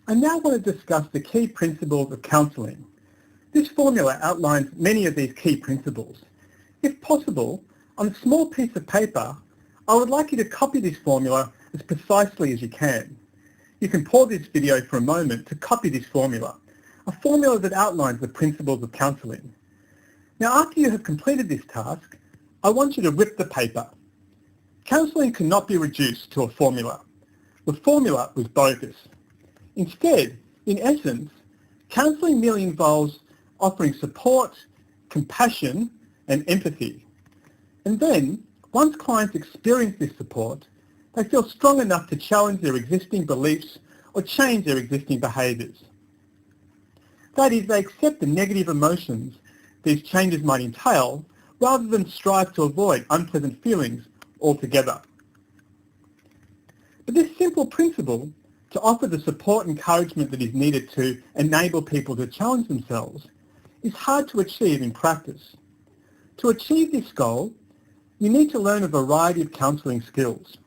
I now want to discuss the key principles of counselling. This formula outlines many of these key principles. If possible, on a small piece of paper, I would like you to copy this formula as precisely as you can. You can pause this video for a moment to copy this formula, a formula that outlines the principles of counselling. Now, after you have completed this task, I want you to rip the paper. Counselling cannot be reduced to a formula. The formula was bogus. Instead, in essence, counselling merely involves offering support, compassion, and empathy. And then, once clients experience this support, they feel strong enough to challenge their existing beliefs or change their existing behaviours. That is, they accept the negative emotions these changes might entail rather than strive to avoid unpleasant feelings altogether. But this simple principle, to offer the support and encouragement that is needed to enable people to challenge themselves, is hard to achieve in practice. To achieve this goal, you need to learn a variety of counselling skills.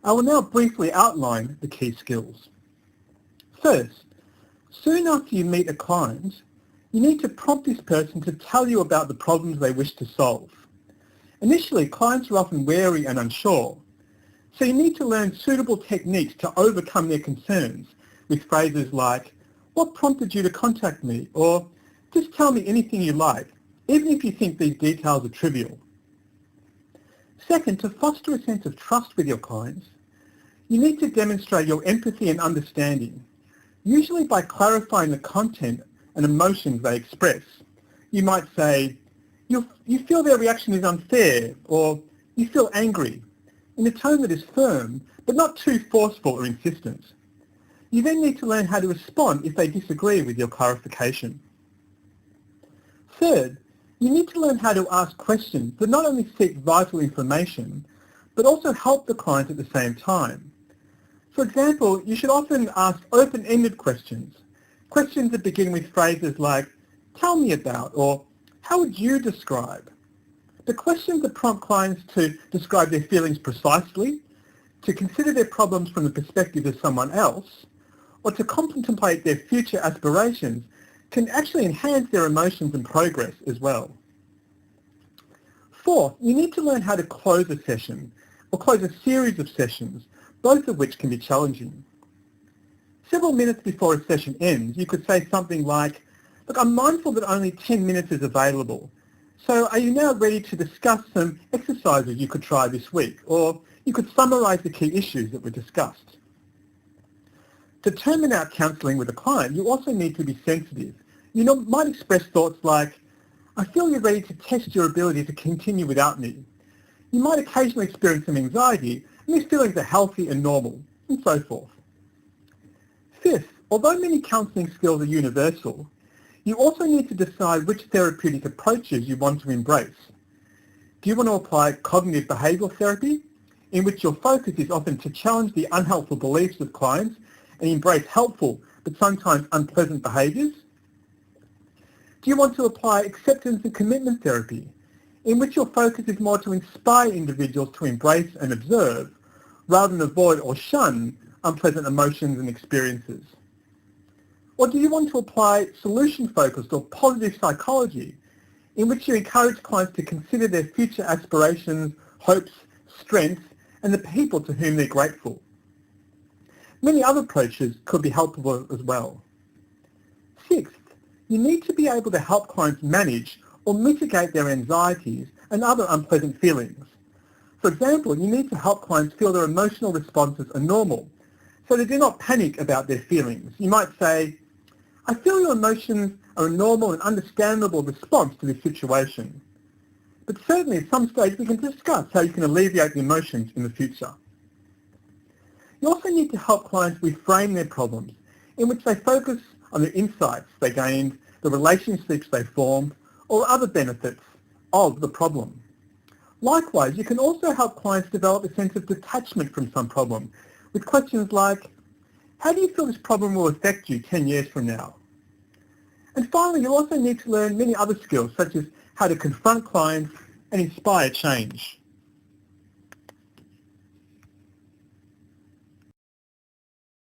I will now briefly outline the key skills. First, soon after you meet a client, you need to prompt this person to tell you about the problems they wish to solve. Initially, clients are often wary and unsure, so you need to learn suitable techniques to overcome their concerns with phrases like, "What prompted you to contact me?" or "Just tell me anything you like, even if you think these details are trivial." Second, to foster a sense of trust with your clients, you need to demonstrate your empathy and understanding, usually by clarifying the content and emotions they express. You might say, you feel their reaction is unfair, or you feel angry, in a tone that is firm, but not too forceful or insistent. You then need to learn how to respond if they disagree with your clarification. Third, you need to learn how to ask questions that not only seek vital information, but also help the client at the same time. For example, you should often ask open-ended questions, questions that begin with phrases like, "Tell me about," or "How would you describe?" The questions that prompt clients to describe their feelings precisely, to consider their problems from the perspective of someone else, or to contemplate their future aspirations can actually enhance their emotions and progress as well. Fourth, you need to learn how to close a session, or close a series of sessions, both of which can be challenging. Several minutes before a session ends, you could say something like, "Look, I'm mindful that only 10 minutes is available. So are you now ready to discuss some exercises you could try this week?" Or you could summarise the key issues that were discussed. To terminate out counselling with a client, you also need to be sensitive. You might express thoughts like, "I feel you're ready to test your ability to continue without me." You might occasionally experience some anxiety, and these feelings are healthy and normal, and so forth. Fifth, although many counselling skills are universal, you also need to decide which therapeutic approaches you want to embrace. Do you want to apply cognitive behavioural therapy, in which your focus is often to challenge the unhelpful beliefs of clients and embrace helpful but sometimes unpleasant behaviours? Do you want to apply acceptance and commitment therapy, in which your focus is more to inspire individuals to embrace and observe, rather than avoid or shun unpleasant emotions and experiences? Or do you want to apply solution-focused or positive psychology, in which you encourage clients to consider their future aspirations, hopes, strengths, and the people to whom they're grateful? Many other approaches could be helpful as well. Sixth, you need to be able to help clients manage or mitigate their anxieties and other unpleasant feelings. For example, you need to help clients feel their emotional responses are normal, so they do not panic about their feelings. You might say, "I feel your emotions are a normal and understandable response to this situation. But certainly at some stage we can discuss how you can alleviate the emotions in the future." You also need to help clients reframe their problems, in which they focus on the insights they gained, the relationships they formed, or other benefits of the problem. Likewise, you can also help clients develop a sense of detachment from some problem, with questions like, "How do you feel this problem will affect you 10 years from now?" And finally, you'll also need to learn many other skills, such as how to confront clients and inspire change.